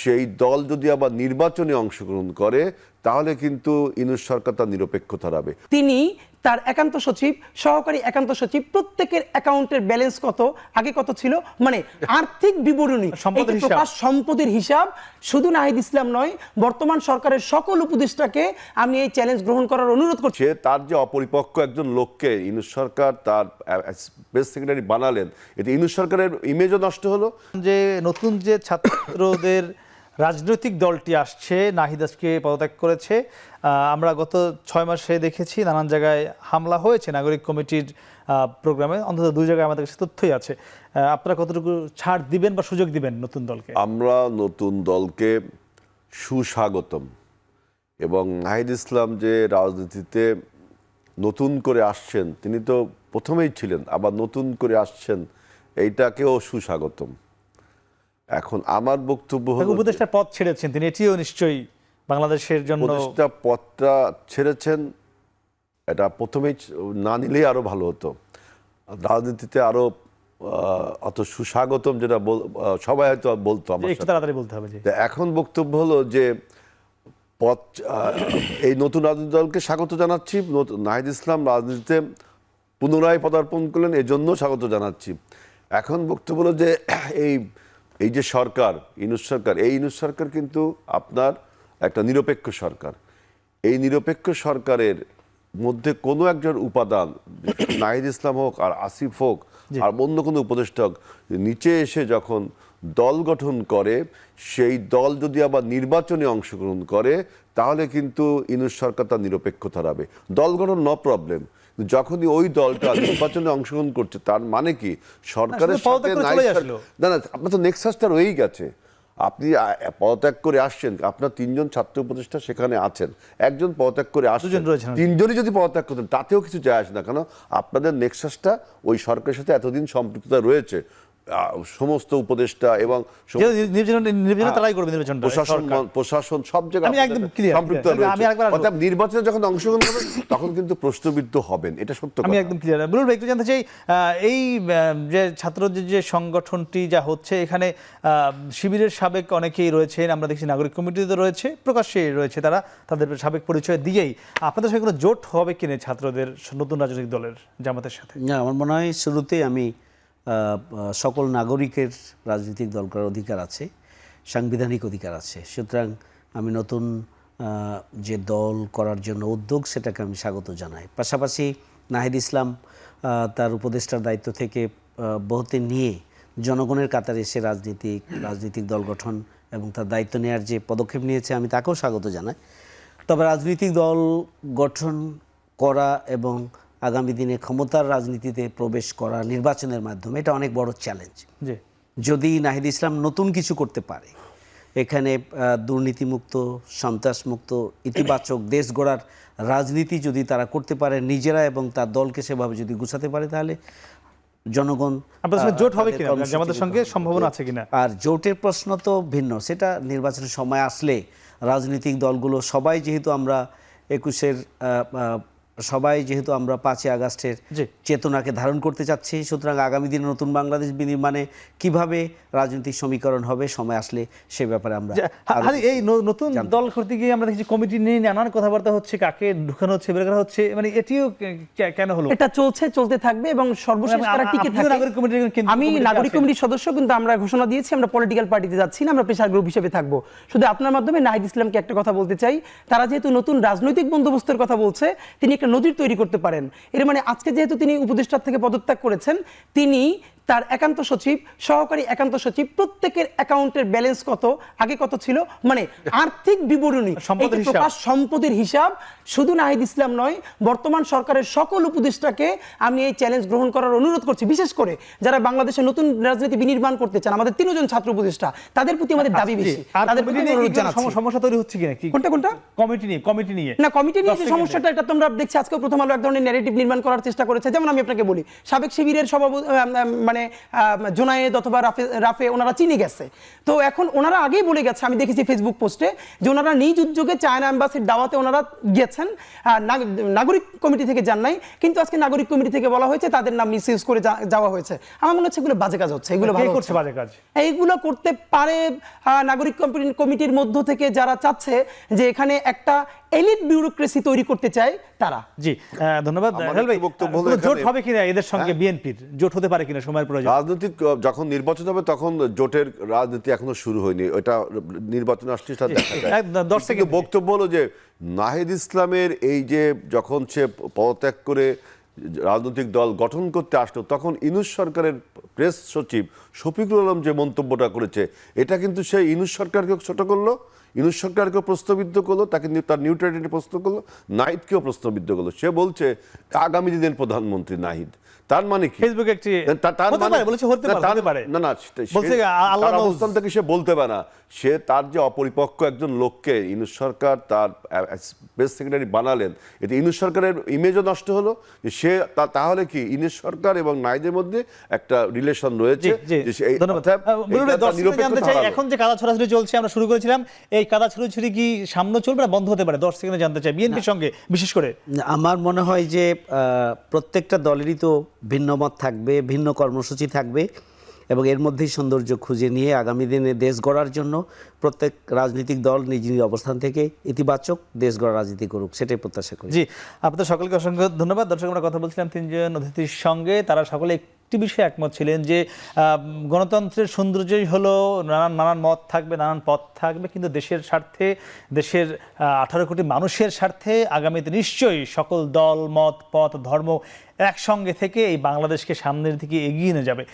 সেই দল যদি আবার নির্বাচনে অংশগ্রহণ করে তাহলে কিন্তু ইউনূস সরকার তার নিরপেক্ষতা হারাবে। তিনি তার একান্ত সচিব, সহকারী একান্ত সচিব প্রত্যেকের অ্যাকাউন্টের ব্যালেন্স কত, আগে কত ছিল, মানে আর্থিক বিবরণী, সম্পদের হিসাব শুধু নাহিদ ইসলাম নয়, বর্তমান সরকারের সকল উপদেষ্টাকে আমি এই চ্যালেঞ্জ গ্রহণ করার অনুরোধ করছি। তার যে অপরিপক্ক একজন লোককে ইউনূস সরকার তার প্রেস সেক্রেটারি বানালেন, এতে ইউনূস সরকারের ইমেজও নষ্ট হলো। যে নতুন যে ছাত্রদের রাজনৈতিক দলটি আসছে, নাহিদ আজকে পদত্যাগ করেছে। আমরা গত 6 মাসে দেখেছি নানান জায়গায় হামলা হয়েছে নাগরিক কমিটির প্রোগ্রামে, অন্তত 2 জায়গায় আমাদের কাছে তথ্যই আছে। আপনারা কতটুকু ছাড় দিবেন বা সুযোগ দিবেন নতুন দলকে? আমরা নতুন দলকে সুস্বাগতম, এবং নাহিদ ইসলাম যে রাজনীতিতে নতুন করে আসছেন, তিনি তো প্রথমেই ছিলেন, আবার নতুন করে আসছেন, এইটাকেও সুস্বাগতম। এখন আমার বক্তব্য হলো, উপদেষ্টার পদ ছেড়েছেন তিনি, এটিও নিশ্চয়ই বাংলাদেশের জন্য উপদেষ্টা পদটা ছেড়েছেন, এটা প্রথমেই না নিলেই আরো ভালো হতো। রাজনীতিতে আরো অত সুস্বাগতম যেটা সবাই হয়তো বলতো, আমার একটু তাড়াতাড়ি বলতে হবে। এখন বক্তব্য হলো যে পদ, এই নতুন রাজনৈতিক দলকে স্বাগত জানাচ্ছি। নাহিদ ইসলাম রাজনীতিতে পুনরায় পদার্পণ করলেন, এজন্য স্বাগত জানাচ্ছি। এখন বক্তব্য হলো যে এই যে সরকার, ইউনূস সরকার, এই ইউনূস সরকার কিন্তু আপনার একটা নিরপেক্ষ সরকার। এই নিরপেক্ষ সরকারের মধ্যে কোনো একজন উপাদান, নাহিদ ইসলাম হোক আর আসিফ হোক আর অন্য কোনো উপদেষ্টা হোক, নিচে এসে যখন দল গঠন করে, সেই দল যদি আবার নির্বাচনে অংশগ্রহণ করে তাহলে কিন্তু ইউনূস সরকার তার নিরপেক্ষতা হারাবে। দল গঠন নো প্রবলেম, যখনই ওই দলটা নির্বাচনে অংশগ্রহণ করছে তার মানে কি সরকারের সাথে না, আপনার তো নেক্সাসটা রয়েই গেছে। আপনি পদত্যাগ করে আসছেন, আপনার 3 জন ছাত্র উপদেষ্টা সেখানে আছেন, একজন পদত্যাগ করে আসছেন, 3 জনই যদি পদত্যাগ করতেন তাতেও কিছু যায় আসে না, কারণ আপনাদের নেক্সাসটা ওই সরকারের সাথে এতদিন সম্পৃক্ততা রয়েছে। সমস্ত উপদেষ্টা এবং প্রশাসন সব জায়গায় সম্পৃক্ত রয়েছে। নির্বাচনে যখন অংশগ্রহণ করবেন তখন কিন্তু প্রশ্নবিদ্ধ হবেন, এটা সত্য। আমি একদম ক্লিয়ার। বুলবুল ভাই, একটু জানতে চাই, এই যে ছাত্রদের যে সংগঠনটি যা হচ্ছে, এখানে শিবিরের সাবেক অনেকেই রয়েছেন, আমরা দেখছি নাগরিক কমিটিতে রয়েছে, প্রকাশ্যে রয়েছে, তারা তাদের সাবেক পরিচয় দিয়েই। আপনাদের সঙ্গে কোনো জোট হবে কিনা ছাত্রদের নতুন রাজনৈতিক দলের জামাতের সাথে? না, আমার মনে হয় শুরুতেই আমি সকল নাগরিকের রাজনৈতিক দল করার অধিকার আছে, সাংবিধানিক অধিকার আছে। সুতরাং আমি নতুন যে দল করার জন্য উদ্যোগ, সেটাকে আমি স্বাগত জানাই। পাশাপাশি নাহিদ ইসলাম তার উপদেষ্টার দায়িত্ব থেকে বহুতে নিয়ে জনগণের কাতারে এসে রাজনৈতিক দল গঠন এবং তার দায়িত্ব নেওয়ার যে পদক্ষেপ নিয়েছে, আমি তাকেও স্বাগত জানাই। তবে রাজনৈতিক দল গঠন করা এবং আগামী দিনে ক্ষমতার রাজনীতিতে প্রবেশ করা নির্বাচনের মাধ্যমে, এটা অনেক বড় চ্যালেঞ্জ। যদি নাহিদ ইসলাম নতুন কিছু করতে পারে, এখানে দুর্নীতিমুক্ত, সন্ত্রাসমুক্ত, ইতিবাচক দেশ গড়ার রাজনীতি যদি তারা করতে পারে নিজেরা এবং তার দলকে সেভাবে যদি গুছাতে পারে, তাহলে জনগণ জোট হবে কিনা, আমাদের সঙ্গে সম্ভাবনা আছে কিনা। আর জোটের প্রশ্ন তো ভিন্ন, সেটা নির্বাচনের সময় আসলে রাজনৈতিক দলগুলো সবাই যেহেতু আমরা 5ই আগস্টের চেতনাকে ধারণ করতে চাচ্ছি, সুতরাং আগামী দিনে নতুন বাংলাদেশ বিনির্মাণে কিভাবে রাজনৈতিক সমীকরণ হবে, সময় আসলে সে ব্যাপারে আমরা। এই নতুন দল করতে গিয়ে আমরা দেখছি কমিটি নিয়ে নানান কথাবার্তা হচ্ছে, কাকে ঢুকানো হচ্ছে, বের করা হচ্ছে, মানে এটিও কেন হলো? এটা চলতে থাকবে এবং সর্বশেষ তারা টিকে থাকবে। আমি নাগরিক কমিটির সদস্য, কিন্তু আমরা ঘোষণা দিয়েছি আমরা পলিটিক্যাল পার্টিতে যাচ্ছি না, আমরা প্রেসার গ্রুপ হিসেবে থাকবো। শুধু আপনার মাধ্যমে নাহিদ ইসলামকে একটা কথা বলতে চাই, তারা যেহেতু নতুন রাজনৈতিক বন্দোবস্তের কথা বলছে, তিনি একটা নজির তৈরি করতে পারেন। এর মানে আজকে যেহেতু তিনি উপদেষ্টার থেকে পদত্যাগ করেছেন, তিনি তার একান্ত সচিব, সহকারী একান্ত সচিব প্রত্যেকের অ্যাকাউন্টের ব্যালেন্স কত, আগে কত ছিল, মানে আর্থিক বিবরণী, সম্পদের হিসাব শুধু নাহিদ ইসলাম নয়, বর্তমান সরকারের সকল উপদেষ্টাকে আমি এই চ্যালেঞ্জ গ্রহণ করার অনুরোধ করছি। বিশেষ করে যারা বাংলাদেশে নতুন রাজনীতি বিনির্মাণ করতে চান, আমাদের 3 জন ছাত্র উপদেষ্টা, তাদের প্রতি আমাদের দাবি বেশি। তাদের প্রতি অনুরোধ জানাচ্ছি। সমস্যা তৈরি হচ্ছে কিনা? কোনটা? কমিটি নিয়ে না, কমিটি নিয়ে যে সমস্যাটা, এটা তোমরা দেখছি আজকে প্রথম আলো এক ধরনের ন্যারেটিভ নির্মাণ করার চেষ্টা করেছে। যেমন আমি আপনাকে বলি, সাবেক শিবিরের সভাপতি, মানে মানে জোনায়েদ অথবা রাফে ওনারা চিনে গেছে। তো এখন ওনারা আগেই বলে গেছে, আমি দেখেছি ফেসবুক পোস্টে, যে ওনারা নিজ উদ্যোগে চায়না এম্বাসির দাওয়াতে ওনারা গেছেন, নাগরিক কমিটি থেকে যান নাই। কিন্তু আজকে নাগরিক কমিটি থেকে বলা হয়েছে তাদের নাম মিসইউজ করে যাওয়া হয়েছে। আমার মনে হচ্ছে এগুলো বাজে কাজ হচ্ছে, এগুলো ভালো করছে বাজে কাজ, এইগুলো করতে পারে নাগরিক কমিটির মধ্য থেকে যারা চাচ্ছে যে এখানে একটা এলিট বিউরোক্রেসি তৈরি করতে চায় তারা। জি ধন্যবাদ। আমার হেলাল ভাই, একটু বক্তব্য হলো কোনো জোট এখানে। হবে কিনা এদের সঙ্গে, বিএনপির জোট হতে পারে কিনা সময়ের প্রয়োজন? রাজনৈতিক যখন নির্বাচন হবে তখন জোটের রাজনীতি এখনো শুরু হয়নি, ওটা নির্বাচন আসলে সেটা দেখা যায়। কিন্তু বক্তব্য হলো যে নাহিদ ইসলামের এই যে যখন সে পদত্যাগ করে রাজনৈতিক দল গঠন করতে আসলো, তখন ইউনূস সরকারের প্রেস সচিব শফিকুল আলম যে মন্তব্যটা করেছে, এটা কিন্তু সে ইউনূস সরকারকে ছোট করলো, ইউনূস সরকারকেও প্রশ্নবিদ্ধ করলো, তাকে তার নিউট্রালিটি প্রশ্ন করলো, নাহিদকেও প্রশ্নবিদ্ধ করলো। সে বলছে আগামী দিনের প্রধানমন্ত্রী নাহিদ। তার মানে কি? ফেসবুকে একটি অবস্থান থেকে সে বলতে পারে না, সে তার যে অপরিপক্ক একজন লোককে ইউনূস সরকার তার প্রেস সেক্রেটারি বানালেন, এতে ইউনূস সরকারের ইমেজও নষ্ট হলো। যে সে তাহলে কি ইউনূস সরকার এবং নাহিদের মধ্যে একটা রিলেশন রয়েছে। এখন যে কাদা ছড়াছড়ি চলছে, আমরা শুরু করেছিলাম, এই কাদা ছড়াছড়ি কি সামনে চলবে না বন্ধ হতে পারে? 10 সেকেন্ডে জানতে চাই বিএনপির সঙ্গে বিশেষ করে। আমার মনে হয় যে প্রত্যেকটা দলেরই তো ভিন্ন মত থাকবে, ভিন্ন কর্মসূচি থাকবে, এবং এর মধ্যেই সৌন্দর্য খুঁজে নিয়ে আগামী দিনে দেশ গড়ার জন্য প্রত্যেক রাজনৈতিক দল নিজ নিজ অবস্থান থেকে ইতিবাচক দেশ গড়ার রাজনীতি করুক, সেটাই প্রত্যাশা করি। জি, আপনাদের সকলকে অসংখ্য ধন্যবাদ। দর্শক, আমরা কথা বলছিলাম 3 জন অতিথির সঙ্গে, তারা সকলে একটি বিষয়ে একমত ছিলেন যে গণতন্ত্রের সৌন্দর্যই হলো নানান মত থাকবে, নানান পথ থাকবে, কিন্তু দেশের স্বার্থে, দেশের 18 কোটি মানুষের স্বার্থে আগামীতে নিশ্চয়ই সকল দল, মত, পথ, ধর্ম একসঙ্গে থেকে এই বাংলাদেশকে সামনের দিকে এগিয়ে নিয়ে যাবে।